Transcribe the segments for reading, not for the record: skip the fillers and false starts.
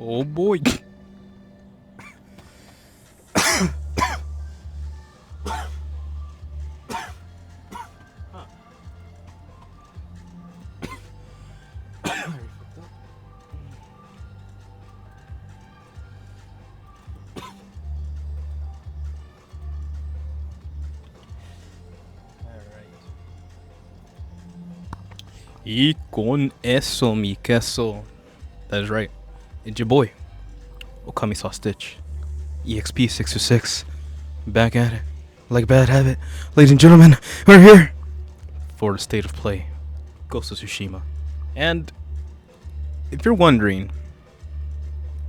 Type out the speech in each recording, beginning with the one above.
Oh boy. Y con eso, mi queso. That is right. It's your boy, Okami Saw Stitch. EXP626. Back at it. Like a bad habit. Ladies and gentlemen, we're here for the state of play. Ghost of Tsushima. And if you're wondering,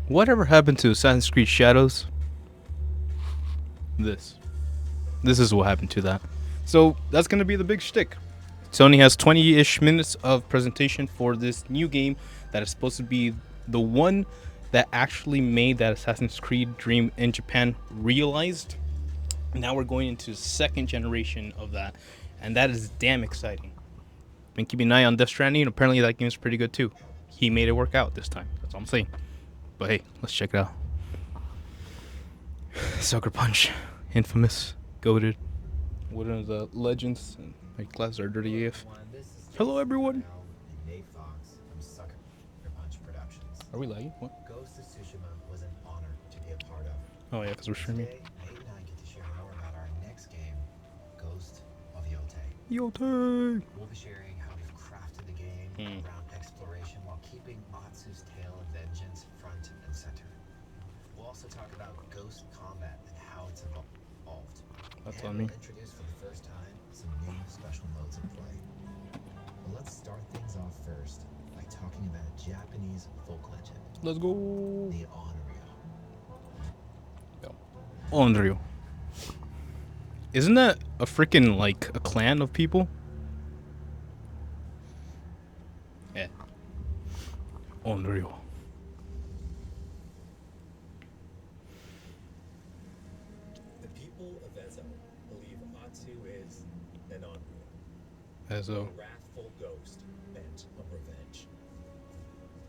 whatever happened to Assassin's Creed Shadows? This. This is what happened to that. So that's gonna be the big shtick. Sony has 20-ish minutes of presentation for this new game that is supposed to be the one that actually made that Assassin's Creed dream in Japan realized. Now we're going into the second generation of that, and that is damn exciting. Been keeping an eye on Death Stranding, and apparently that game is pretty good too. He made it work out this time. That's all I'm saying. But hey, let's check it out. Sucker Punch, infamous, goated, one of the legends. My classes are dirty AF. Hello, everyone. Are we lagging? What? Ghost of Tsushima was an honor to be a part of. Oh yeah, because we're streaming. Today, Nate and I get to share more about our next game, Ghost of Yotei. Yotei! We'll be sharing how we've crafted the game around exploration while keeping Atsu's tale of vengeance front and center. We'll also talk about ghost combat and how it's evolved. That's and on me. we'll introduce for the first time some new special modes in play. But let's start things off first by talking about a Japanese folk legend. Let's go. The Onryo. Onryo. Isn't that a freaking like a clan of people? Yeah. Onryo. The people of Ezo believe Atsu is an Onryo, Ezo. a wrathful ghost bent on revenge.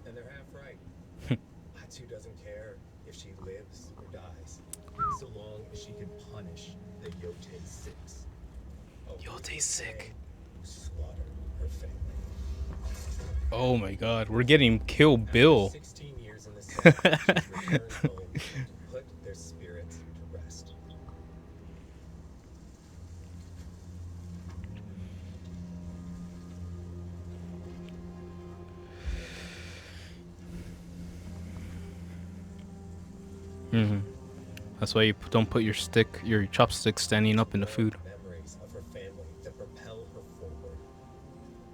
And they're half right. Atsu doesn't care if she lives or dies, so long as she can punish the Yotei Six. Yotei sick. Who slaughtered her family. Oh my god, we're getting Kill Bill. After 16 years in the cell, she's returned home to put their spirits to rest. That's why you don't put your chopstick standing up in the food. Memories of her family that propel her forward.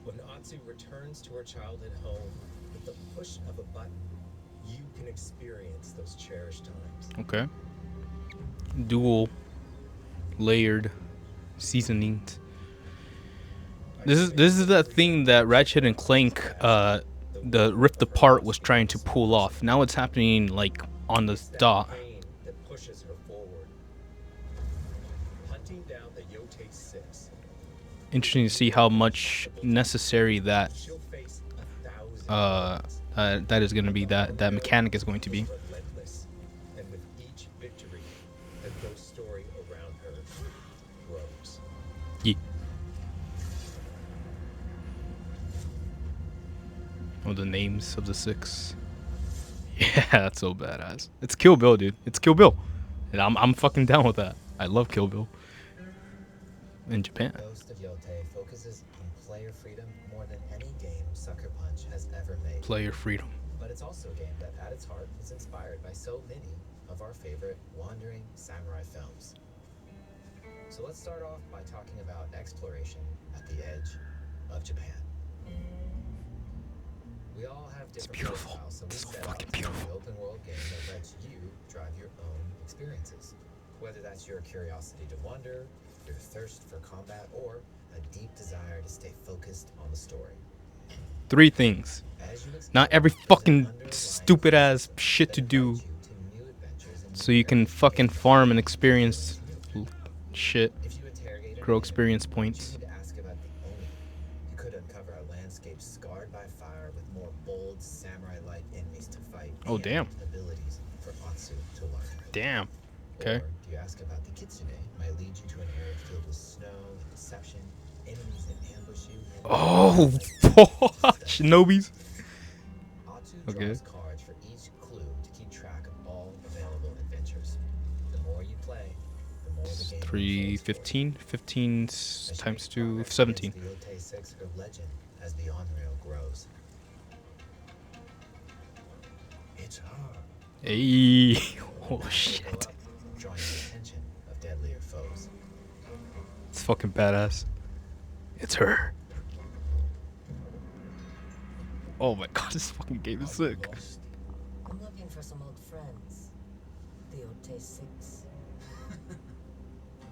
When Atsu returns to her childhood home, with the push of a button, you can experience those cherished times. Okay. Dual layered seasonings. This is that thing that Ratchet and Clank the Rift Apart was trying to pull off. Now it's happening like on the It's that dot. pain that pushes her forward. Hunting down the Yotei Six, Interesting to see how much necessary that she'll face 1,000 odds. that is going to be, that mechanic is going to be. Relentless, and with each victory, the ghost story around her grows. Yeah. Oh, the names of the six. Yeah, that's so badass. It's Kill Bill, dude. It's Kill Bill, and I'm fucking down with that. I love Kill Bill. In Japan. Ghost of Yotei focuses on player freedom more than any game Sucker Punch has ever made. Player freedom. But it's also a game that at its heart is inspired by so many of our favorite wandering samurai films. So let's start off by talking about exploration at the edge of Japan. We all have different beautiful. profiles, so we It's so set fucking out to make beautiful. an open world game that lets you drive your own experiences. Whether that's your curiosity to wonder, your thirst for combat, or a deep desire to stay focused on the story. 3 things. As you explore, Not every there's an fucking underlying stupid ass theme shit to that do invites you to new adventures and so new you can areas of fucking gameplay. farm and experience shit. If you interrogate an Grow enemy, experience you points. need to ask about the Oni. You could uncover a landscape escape scarred by fire with more bold samurai-like enemies to fight. Oh, and damn. abilities for Atsu to learn. Damn. Okay. Or do you ask about the kitsune? Might lead you to an area filled with snow and deception, enemies that ambush you. And Oh, fuck. Shinobis. Atsu Okay. draws cards for each clue to keep track of all available adventures. The more you play, the more the game 3, unfolds for you. 15. 15 As you times make 2, progress 17. against The Otei 6 or legend as the on-rail grows. It's her. Hey. Oh, Now you shit. go up, drawing the attention of deadlier foes. It's fucking badass. It's her. Oh my god, this fucking game is sick. Lost? I'm looking for some old friends. The Otei 6.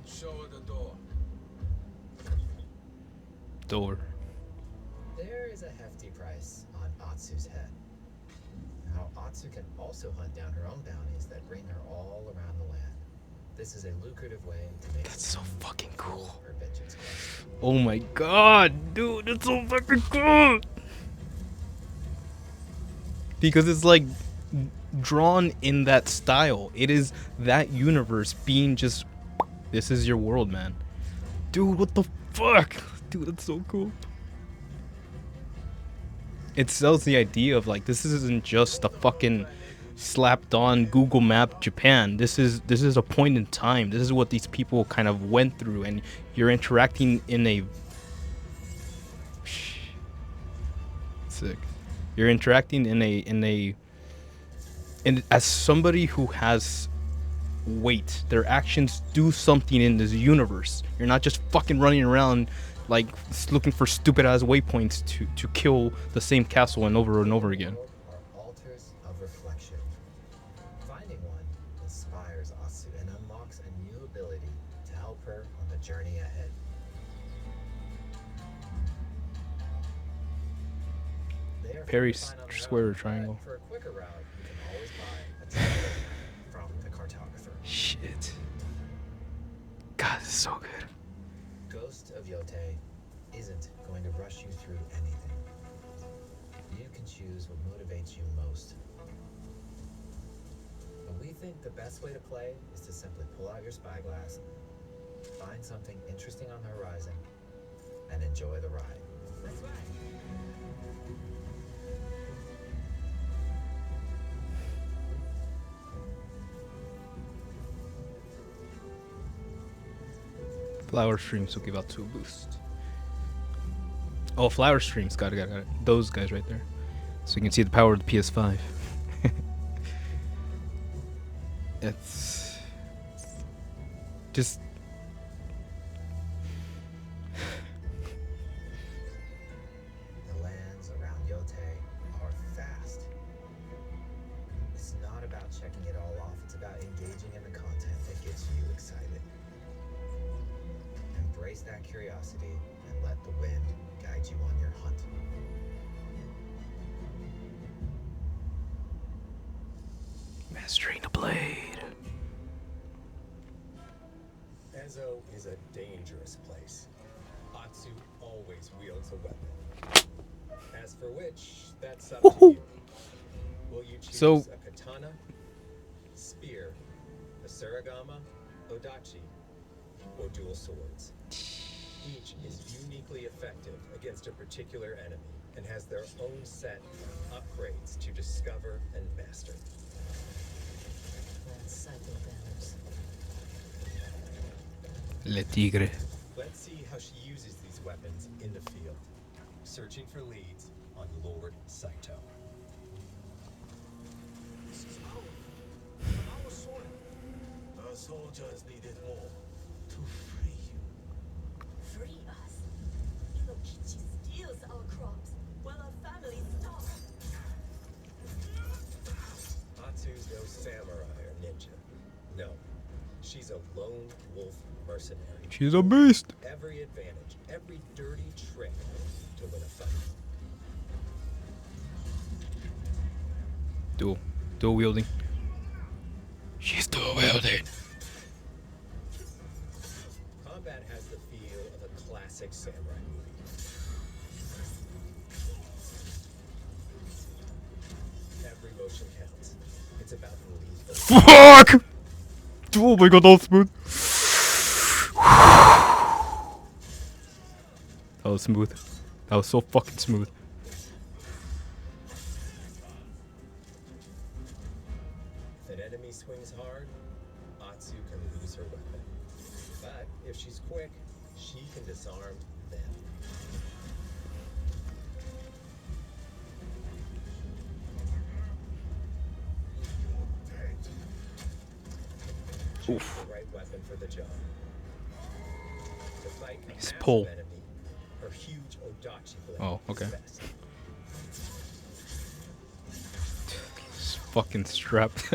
Show her the door. Door. There is a hefty price on Atsu's head. Now, Atsu can also hunt down her own bounties that bring her all around the land. This is a lucrative way to make That's so fucking cool. her vengeance quest. Oh my god, dude, it's so fucking cool. Because it's like drawn in that style. It is that universe being just, this is your world, man. Dude, what the fuck? Dude, that's so cool. It sells the idea of like, this isn't just a fucking slapped on Google Map Japan. This is a point in time. This is what these people kind of went through, and you're interacting in a sick. You're interacting in as somebody who has weight. Their actions do something in this universe. You're not just fucking running around like looking for stupid ass waypoints to kill the same castle and over again. Are altars of reflection. Finding one inspires Atsu and unlocks a new ability to help her on the journey ahead. They are Parry free to find on their square or own, but triangle. For a quicker route, you can always buy a travel from the cartographer. Shit. God, this is so good. Ghost of Yotei isn't going to rush you through anything. You can choose what motivates you most. But we think the best way to play is to simply pull out your spyglass, find something interesting on the horizon, and enjoy the ride. That's right. Flower streams will give out 2 boost. Oh, flower streams. Got it. Those guys right there. So you can see the power of the PS5. It's just The lands around Yotei are vast. It's not about checking it all off, it's about engaging in the content that gets you excited. Embrace that curiosity and let the wind guide you on your hunt. mastering the blade. Ezo is a dangerous place. Atsu always wields a weapon. As for which, that's up to you. Will you choose So- a katana, spear, a surigama, odachi, or dual swords? Each is uniquely effective against a particular enemy and has their own set of upgrades to discover and master. That's cycle banners. Le tigre. Let's see how she uses these weapons in the field. Searching for leads on Lord Saito. This is our soil. The soldiers needed more to free you. Free us. Ilokichi steals our crops while our families starve. Atsu's no samurai or ninja. No, she's a lone wolf mercenary. She's a beast. Every advantage, every dirty trick to win a fight. Dual wielding. She's dual wielding. Combat has the feel of a classic samurai movie. Fuck! Oh my god, that was smooth. That was smooth. That was so fucking smooth. If an enemy swings hard, Atsu can lose her weapon. But if she's quick, she can disarm them. Choose the right weapon for the job. To fight a His massive pole. enemy, her huge Odachi blade Oh, okay. is best. Just fucking strapped.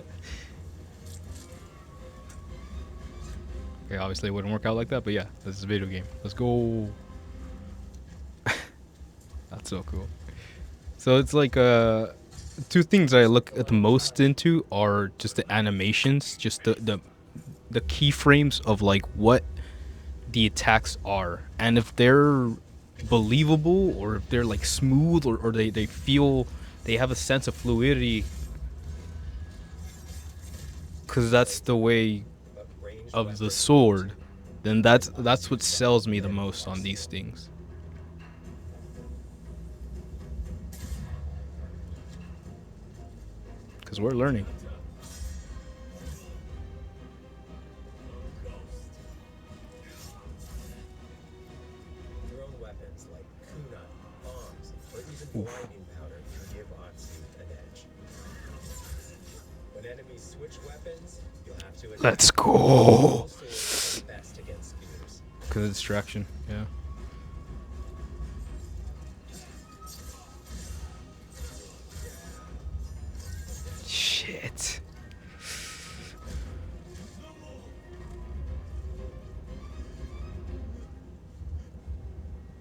Okay, obviously it wouldn't work out like that, but yeah, this is a video game. Let's go. That's so cool. So it's like two things I look at the most into are just the animations, just the keyframes of like what the attacks are, and if they're believable or if they're like smooth or they feel they have a sense of fluidity, because that's the way But ranged of the weapons sword, then that's what sells me the most on these things. Because we're learning. thrown weapons like kunai, bombs, or even blinding powder can give Atsu an edge. When enemies switch weapons, you'll have to adapt. Let's go. All swords are best against spears. Because of distraction, yeah. Shit.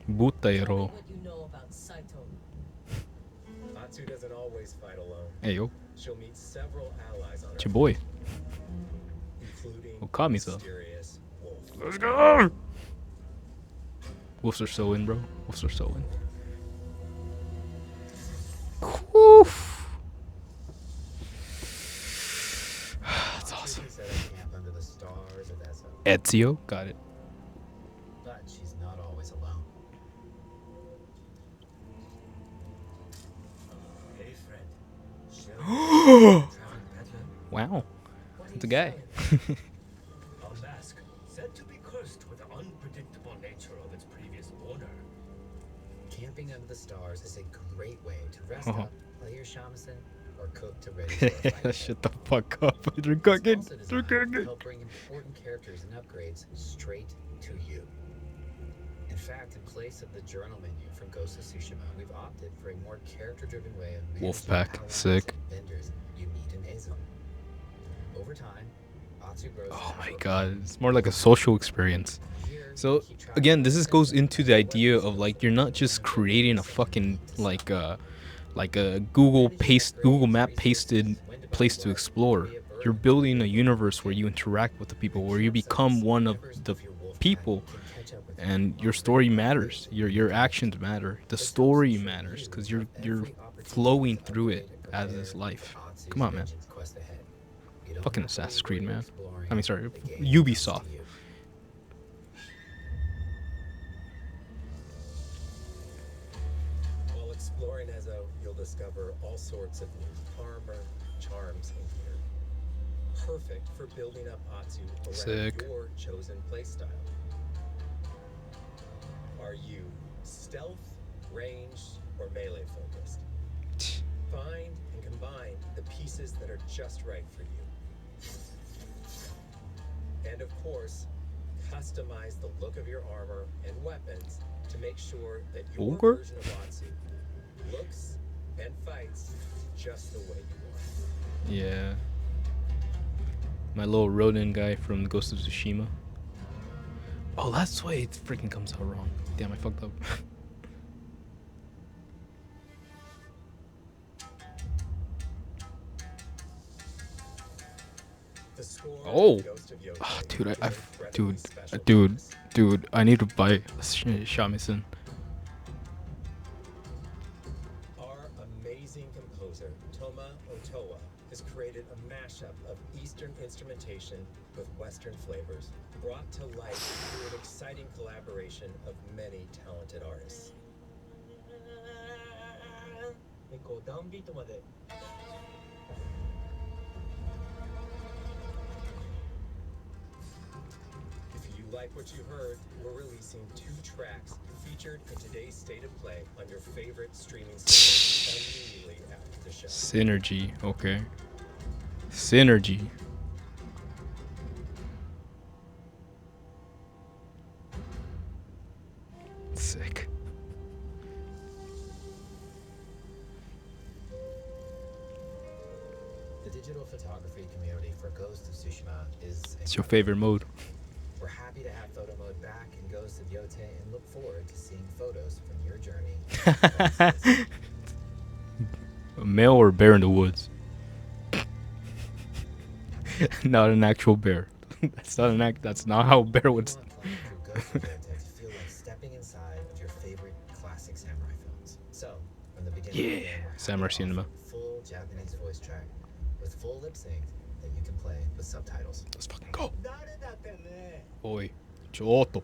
Tell me Butairo. what you know about Saito. Atsu doesn't always fight alone. Hey yo, She'll meet several allies on her it's your boy. path, including Okami-san. mysterious wolf. Let's go. Wolves are so in, bro. Wolves are so in. Oof. That's awesome. Atsu set up camp under the stars of Esso, Ezio, got it. but she's not always alone. Hey, friend. Shall traveling peddler? Wow, What are it's a you guy. saying? A mask said to be cursed with the unpredictable nature of its previous owner. Camping under the stars is a great way to rest Uh-huh. up, play your shamisen, or cook to ready for a fight. Shut the fuck up. They're It's cooking. also They're designed to cooking. help bring important characters and upgrades straight to you. In fact, in place of the journal menu from Ghost of Tsushima, we've opted for a more character-driven way of managing Wolfpack, allies sick. and vendors you meet in Azo. Over time, Atsu grows. Oh my natural god, it's more like a social experience. Here, So you keep track again, of this is the goes steps into and the weapons idea skills of like that you're you not can just upgrade creating a based on fucking your needs. like a Google Google Map Resources, pasted when to buy place to what, explore. be a burden You're to building a your universe where you family. interact with the people, In where you camp become sites, one of members the your wolf people, pack can catch up with you and on your a story regular matters. basis Your information. actions matter. The This helps story ensure matters you because have you're every opportunity flowing to through it upgrade and as prepare this life. for Atsu's Come on, man. vengeance quest ahead. You don't Fucking have to Assassin's leave where Creed, you're man. exploring. I mean, sorry, The game comes to Ubisoft. you. While exploring Ezo, you'll discover all sorts of new armor, charms, and gear. Perfect for building up Atsu around Sick. your chosen playstyle. Are you stealth, ranged, or melee focused? Find and combine the pieces that are just right for you. And of course, customize the look of your armor and weapons to make sure that your Ogre? version of Atsu looks and fights just the way you want. Yeah. My little rodent guy from Ghost of Tsushima. Oh, that's why it freaking comes out wrong. Damn, I fucked up. The score of Oh. Ghost of Yotei Oh, dude, is an incredibly dude, special dude, bonus. dude, I need to buy a shamisen. Our amazing composer, Toma Otoa, has created a mashup of Eastern instrumentation with Western flavors, brought to life through an exciting collaboration of many talented artists. こうダウンビートまで If you like what you heard, we're releasing 2 tracks featured in today's State of Play on your favorite streaming service immediately after the show. Synergy. Okay. Synergy. Sick. The digital photography community for Ghost of Tsushima is It's your favorite mode. We're happy to have photo mode back in Ghost of Yote and look forward to seeing photos from your journey. A male or bear in the woods? Not an actual bear. That's not how a bear would. We want playing through Ghost of Yote to feel like stepping inside of your favorite classic samurai films. So, from the beginning, of the Yeah, game, we're happy samurai to cinema. offer full Japanese voice track with full lip sync that you can play with subtitles. Let's fucking go. 誰だってね Oi. Choto.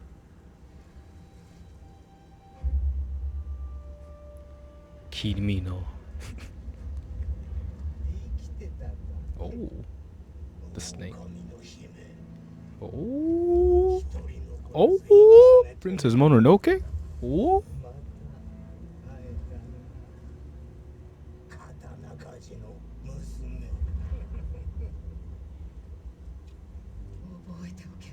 Kirimi 生きてたんだ Oh. The snake. 狼の姫 Oh. 一人残らず Oh. 生きられて Princess Mononoke. Oh. また会えたな刀鍛冶の娘覚えておけ。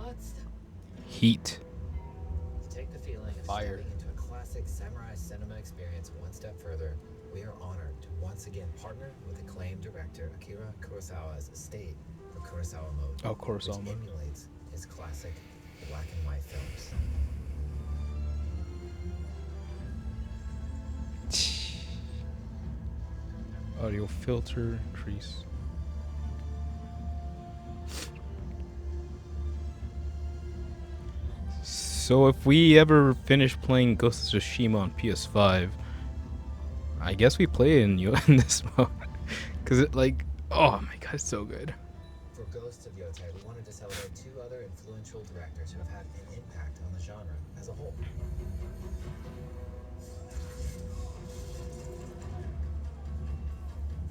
圧だ。 Heat. To take the feeling of Fire. stepping into a classic samurai cinema experience one step further, we are honored to once again partner with acclaimed director Akira Kurosawa's estate for Kurosawa Mode, Oh, Kurosawa which mode. emulates his classic black and white films. Audio filter increase. So if we ever finish playing Ghost of Tsushima on PS5, I guess we play it in in this mode, cause it like, oh my god, it's so good. For Ghosts of Yote, we wanted to celebrate 2 other influential directors who have had an impact on the genre as a whole.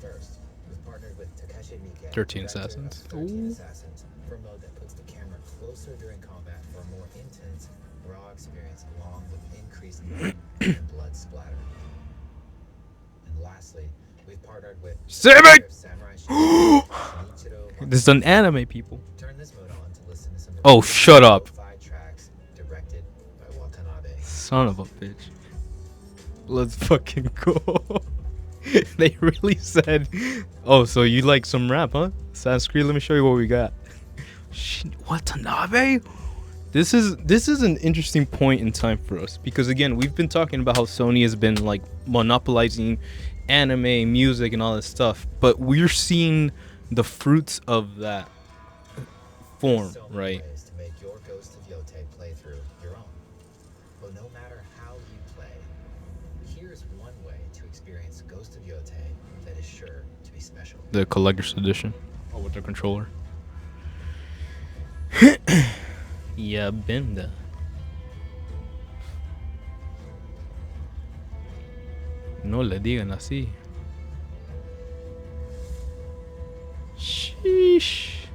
First, we've partnered with Takeshi Miike, 13 director of Assassins. 13 Ooh. Assassins, for a mode that puts the camera closer during combat for a more intense, raw experience along with increased movement and blood splatter. And lastly, we've partnered with Save director it! of Samurai Shooter, Shinichiro This is an anime, people. Turn this mode on to listen to some of Oh, the shut up. 5 tracks directed by Watanabe. Son of a bitch. Let's fucking go. They really said, oh, so you like some rap, huh? Sanskrit, let me show you what we got. Watanabe? This is an interesting point in time for us because again, we've been talking about how Sony has been like monopolizing anime, music, and all this stuff, but we're seeing the fruits of that form, So many right? ways to make your Ghost of Yote playthrough your own. But no matter how you play, here's one way to experience Ghost of Yote that is sure to be special. The collector's edition. Oh, with the controller. Yeah, benda. No le digan así. Sheesh.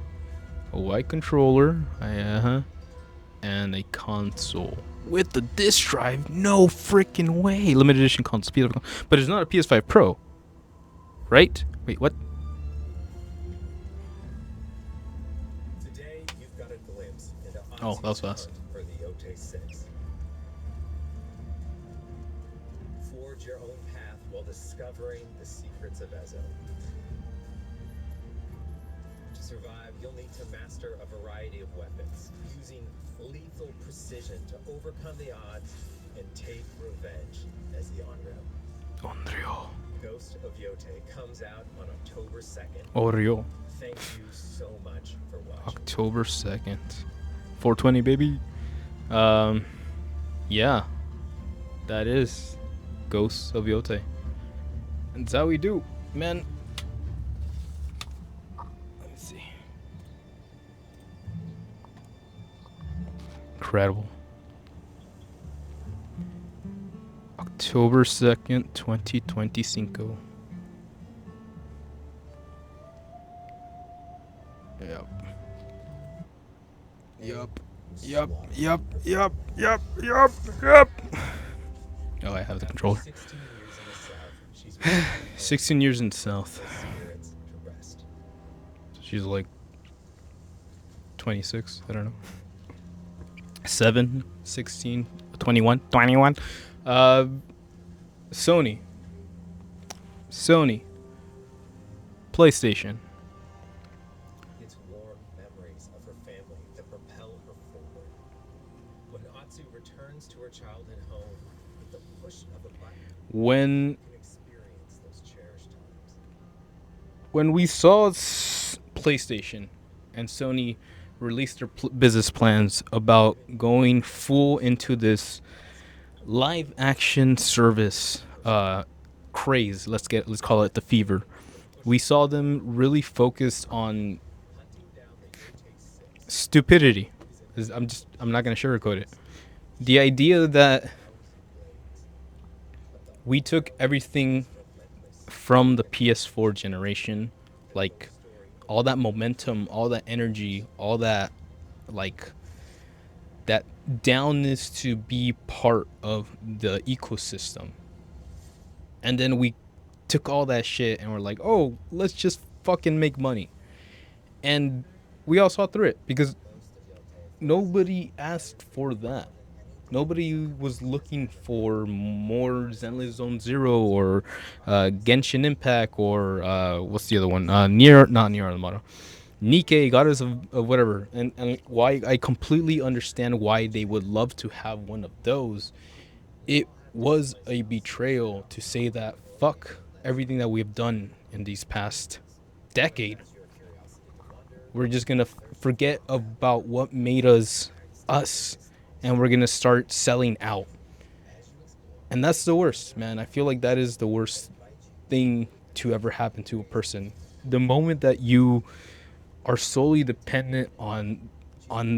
A white controller, and a console with the disc drive. No freaking way. Limited edition console, PS5, but it's not a PS5 Pro, right? Wait, what? Today, you've got a glimpse into Oh, that was Otsu's fast. hunt for the Yote 6. Forge your own path while discovering the secrets of Ezo. To survive, you'll need to master a variety of weapons, using lethal precision to overcome the odds and take revenge as the Onryo. Onryo. Ghost of Yote comes out on October 2nd. Oreo. Thank you so much for watching. October 2nd. 420, baby. Yeah. That is Ghosts of Yote. And that's how we do, man. Let me see. Incredible. October 2nd, 2025. Yep. Yup. Yup. Yup. Yup. Yup. Yup. Yup. Oh, I have the controller. 16 years in the South, she's ready 16 years in the South. spirits to rest. She's like 26. I don't know. 7, 16, 21. 21. Sony. PlayStation. It's warm memories of her family that propel her forward. When Atsu returns to her childhood home, with the push of a button, When you can experience those cherished times. when we saw PlayStation and Sony released their business plans about going full into this live action service craze, let's call it the fever. We saw them really focus on Hunting down the Yotei 6 stupidity. I'm not gonna sugarcoat it. The idea that we took everything from the PS4 generation, like all that momentum, all that energy, all that like that downness to be part of the ecosystem. And then we took all that shit and we're like, "Oh, let's just fucking make money." And we all saw through it because nobody asked for that. Nobody was looking for more Zenless Zone Zero or Genshin Impact or what's the other one? Not Nier Automata. Nikkei, Goddess of whatever. And why I completely understand why they would love to have one of those. It was a betrayal to say that fuck everything that we've done in these past decade. We're just gonna forget about what made us us, and we're gonna start selling out. And that's the worst, man. I feel like that is the worst thing to ever happen to a person. The moment that you are solely dependent on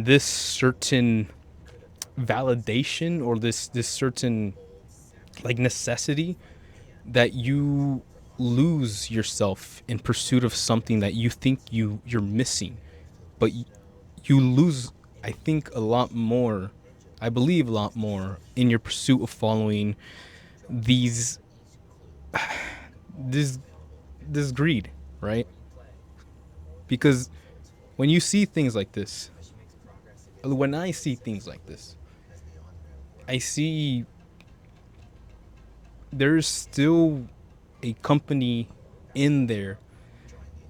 this certain validation or this certain like necessity, that you lose yourself in pursuit of something that you think you're missing, but you lose, I think, a lot more, I believe a lot more, in your pursuit of following these this greed, right? Because when you see things like this, when I see things like this, I see there's still a company in there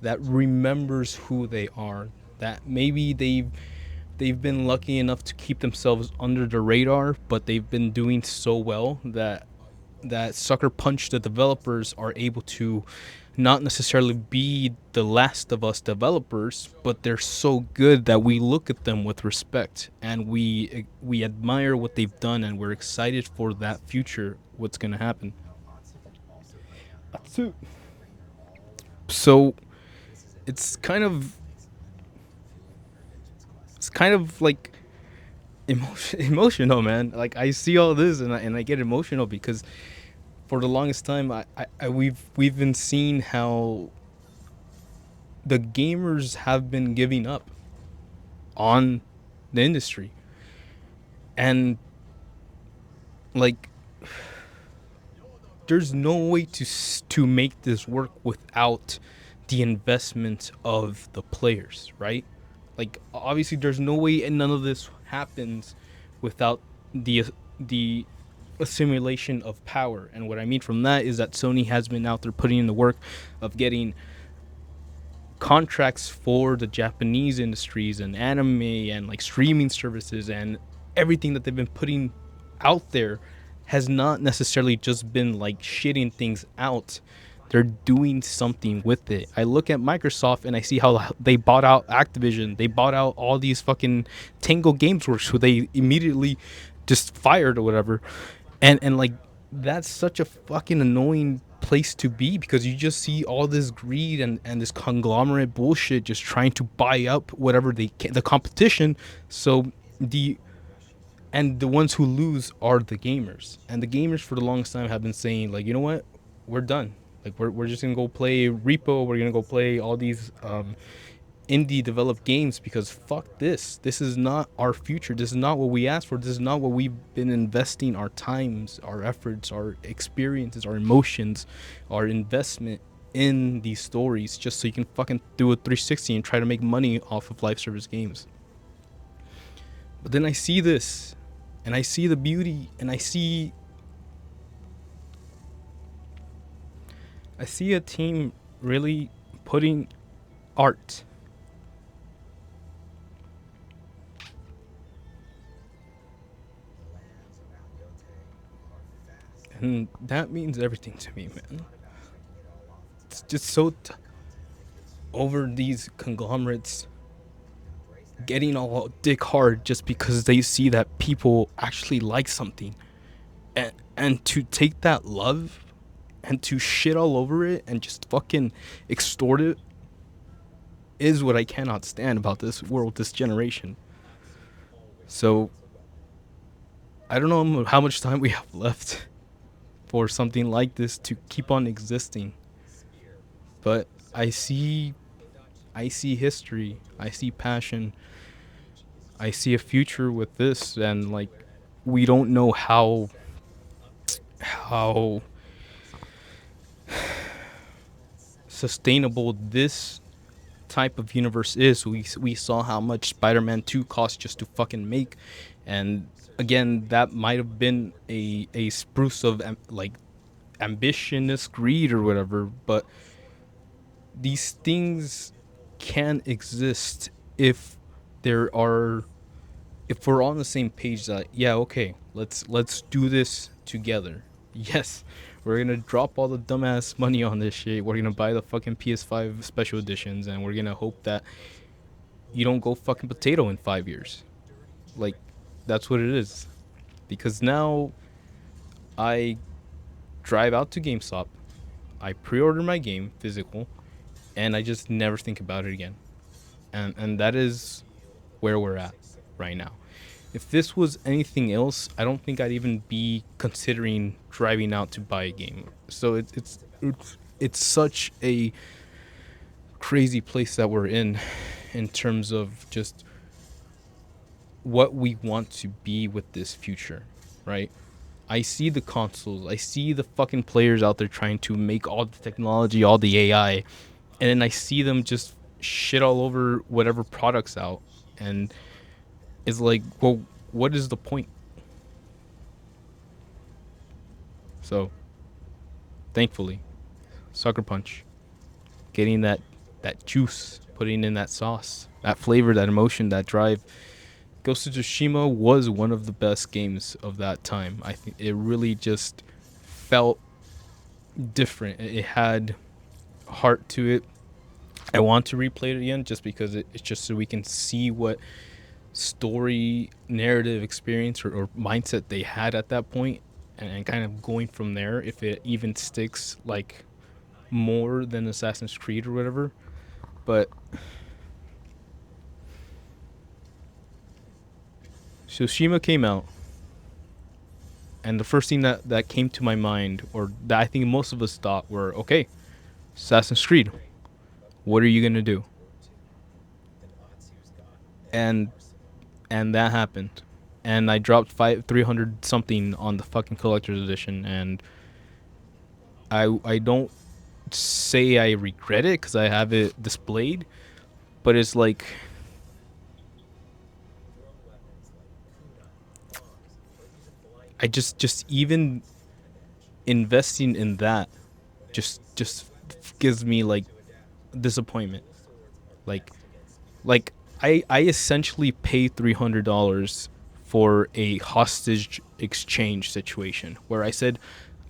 that remembers who they are, that maybe they've been lucky enough to keep themselves under the radar, but they've been doing so well that Sucker Punch, the developers, are able to not necessarily be the Last of Us developers, but they're so good that we look at them with respect and we admire what they've done, and we're excited for that future, what's going to happen. So it's kind of like emotional, man. Like I see all this and I get emotional because for the longest time we've been seeing how the gamers have been giving up on the industry, and like there's no way to make this work without the investment of the players, right? Like obviously there's no way, and none of this happens without the assimilation of power. And what I mean from that is that Sony has been out there putting in the work of getting contracts for the Japanese industries and anime and like streaming services, and everything that they've been putting out there has not necessarily just been like shitting things out. They're doing something with it. I look at Microsoft and I see how they bought out Activision. They bought out all these fucking Tango Games Works, who they immediately just fired or whatever. And like that's such a fucking annoying place to be, because you just see all this greed and this conglomerate bullshit just trying to buy up whatever they can, the competition. So the and the ones who lose are the gamers, and the gamers for the longest time have been saying, like, you know what, we're done. Like, we're just gonna go play repo, we're gonna go play all these indie developed games, because fuck this is not our future, this is not what we asked for, this is not what we've been investing our times, our efforts, our experiences, our emotions, our investment in these stories, just so you can fucking do a 360 and try to make money off of live service games. But then I see this, and I see the beauty, and I see a team really putting art, The lands around Yote are vast. and that means everything to me, man. Not about checking it all off into It's that just so content that gets you over these conglomerates embrace that getting all dick hard just because they see that people actually like something, and to take that love and to shit all over it and just fucking extort it is what I cannot stand about this world, this generation. So I don't know how much time we have left for something like this to keep on existing, but I see history, I see passion, I see a future with this, and like, we don't know how sustainable this type of universe is. We saw how much Spider-Man 2 cost just to fucking make, and again, that might have been a spruce of like ambitionist greed or whatever, but these things can exist if there are if we're on the same page that, yeah, okay, let's do this together. Yes, we're gonna drop all the dumbass money on this shit. We're gonna buy the fucking PS5 special editions, and we're gonna hope that you don't go fucking potato in 5 years. Like, that's what it is. Because now I drive out to GameStop, I pre-order my game physical, and I just never think about it again. And that is where we're at right now. If this was anything else, I don't think I'd even be considering driving out to buy a game. So it's such a crazy place that we're in terms of just what we want to be with this future, right? I see the consoles, I see the fucking players out there trying to make all the technology, all the AI, and then I see them just shit all over whatever products out, and it's like, well, what is the point? So, thankfully, Sucker Punch, getting that juice, putting in that sauce, that flavor, that emotion, that drive. Ghost of Tsushima was one of the best games of that time. I think it really just felt different. It had heart to it. I want to replay it again just because it's just so we can see what story, narrative experience, or mindset they had at that point, and kind of going from there, if it even sticks like more than Assassin's Creed or whatever. But Tsushima came out, and the first thing that came to my mind, or that I think most of us thought, were, okay, Assassin's Creed, what are you gonna do? And that happened, and I dropped 300 something on the fucking collector's edition, and I don't say I regret it because I have it displayed, but it's like, I just even investing in that just gives me like disappointment. Like I essentially paid $300 for a hostage exchange situation where I said,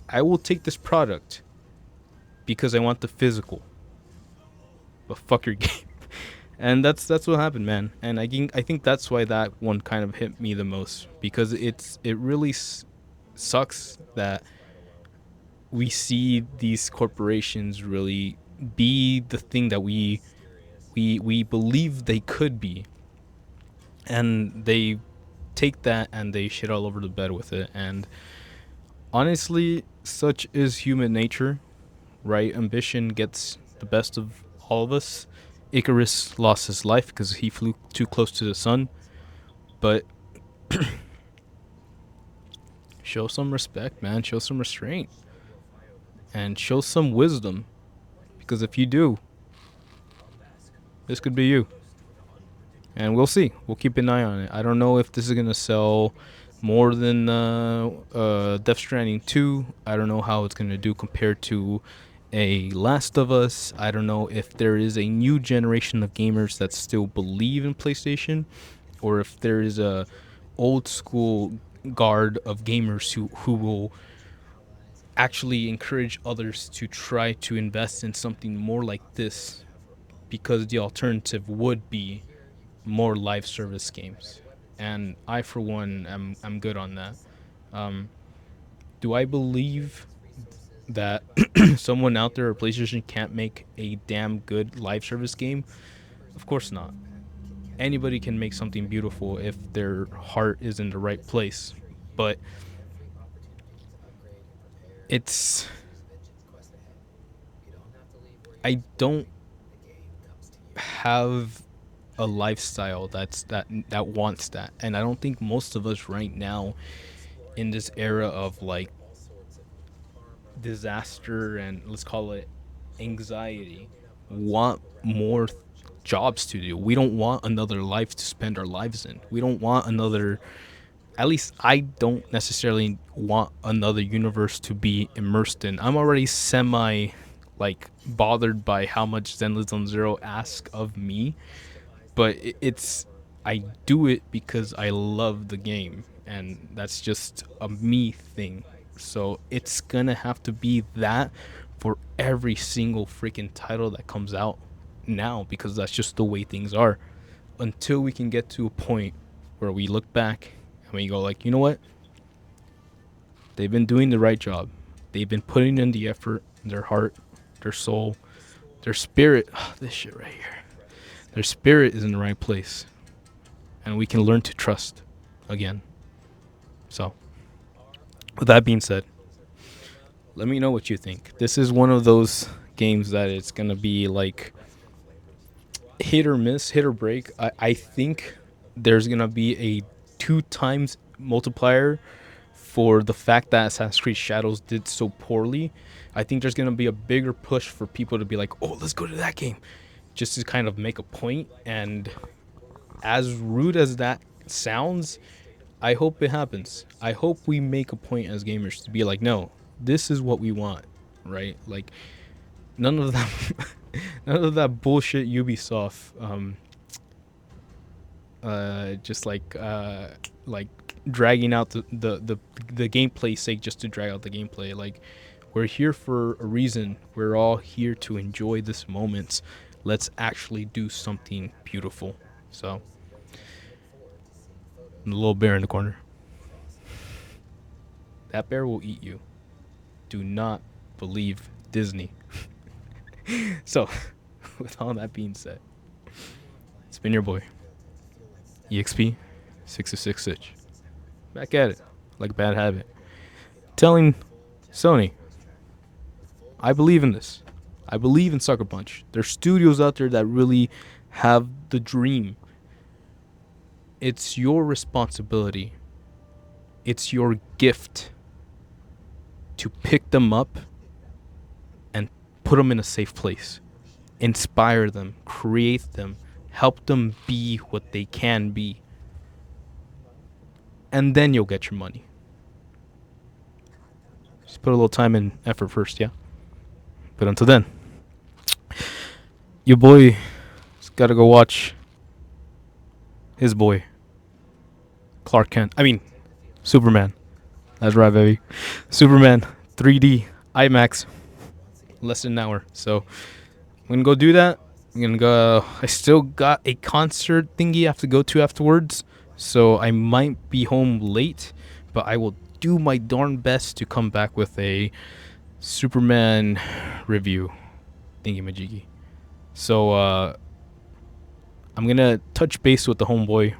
I will take this product because I want the physical, but fuck your game. And that's what happened, man. And I think that's why that one kind of hit me the most, because it really sucks that we see these corporations really be the thing that we believe they could be, and they take that and they shit all over the bed with it. And honestly, such is human nature, right? Ambition gets the best of all of us. Icarus lost his life because he flew too close to the sun, but show some respect, man. Show some restraint and show some wisdom, because if you do, this could be you. And we'll see. We'll keep an eye on it. I don't know if this is gonna sell more than Death Stranding 2. I don't know how it's gonna do compared to a Last of Us. I don't know if there is a new generation of gamers that still believe in PlayStation, or if there is a old school guard of gamers who will actually encourage others to try to invest in something more like this, because the alternative would be more live service games. And I, for one, am good on that. Um, do I believe that someone out there or PlayStation can't make a damn good live service game? Of course not. Anybody can make something beautiful if their heart is in the right place. But it's, I don't have a lifestyle that wants that, and I don't think most of us right now in this era of like disaster and, let's call it, anxiety, want more jobs to do. We don't want another life to spend our lives in. We don't want another, at least I don't necessarily want another universe to be immersed in. I'm already semi like bothered by how much Zenless Zero asks of me, but it's, I do it because I love the game, and that's just a me thing. So it's gonna have to be that for every single freaking title that comes out now, because that's just the way things are. Until we can get to a point where we look back and we go like, you know what? They've been doing the right job. They've been putting in the effort, their heart, their soul, their spirit. This shit right here. Their spirit is in the right place, and we can learn to trust again. So, with that being said, let me know what you think. This is one of those games that it's gonna be like hit or miss, hit or break. I think there's gonna be a 2 times multiplier for the fact that Assassin's Creed Shadows did so poorly. I think there's gonna be a bigger push for people to be like, oh, let's go to that game, just to kind of make a point. And as rude as that sounds, I hope it happens. I hope we make a point as gamers to be like, no, this is what we want, right? Like, none of that, none of that bullshit Ubisoft, just like dragging out the gameplay sake just to drag out the gameplay. Like, we're here for a reason. We're all here to enjoy this moment. Let's actually do something beautiful. So, and the little bear in the corner. That bear will eat you. Do not believe Disney. So, with all that being said, it's been your boy, EXP 606 Sitch. Back at it, like a bad habit. Telling Sony, I believe in this. I believe in Sucker Punch. There's studios out there that really have the dream. It's your responsibility. It's your gift to pick them up and put them in a safe place. Inspire them, create them, help them be what they can be. And then you'll get your money. Just put a little time and effort first, yeah? But until then, your boy's gotta go watch his boy, Clark Kent. I mean, Superman. That's right, baby. Superman 3D IMAX, less than an hour. So I'm gonna go do that. I'm gonna go. I still got a concert thingy I have to go to afterwards, so I might be home late, but I will do my darn best to come back with a Superman review thingy majiggy. So I'm gonna touch base with the homeboy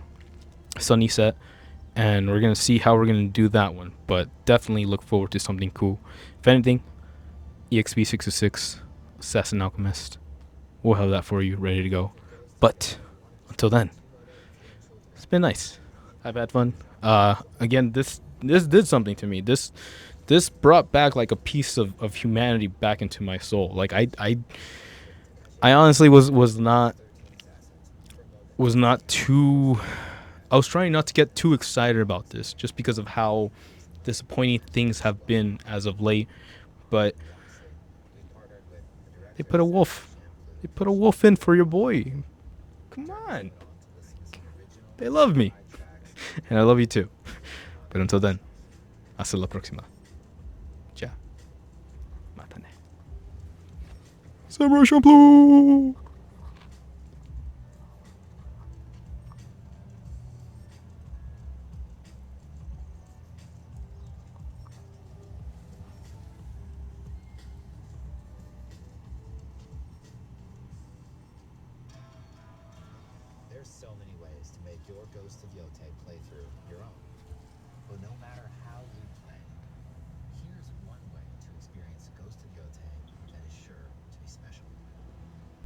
Sunny Set, and we're gonna see how we're gonna do that one. But definitely look forward to something cool. If anything, EXP 606 Assassin Alchemist, we'll have that for you ready to go. But until then, it's been nice. I've had fun. Again, this did something to me. This brought back like a piece of humanity back into my soul. Like I honestly was not too. I was trying not to get too excited about this, just because of how disappointing things have been as of late. But they put a wolf. They put a wolf in for your boy. Come on. They love me. And I love you too. But until then, hasta la próxima. Ya. Mátane. Samurai Champloo! There's so many ways to make your Ghost of Yotei playthrough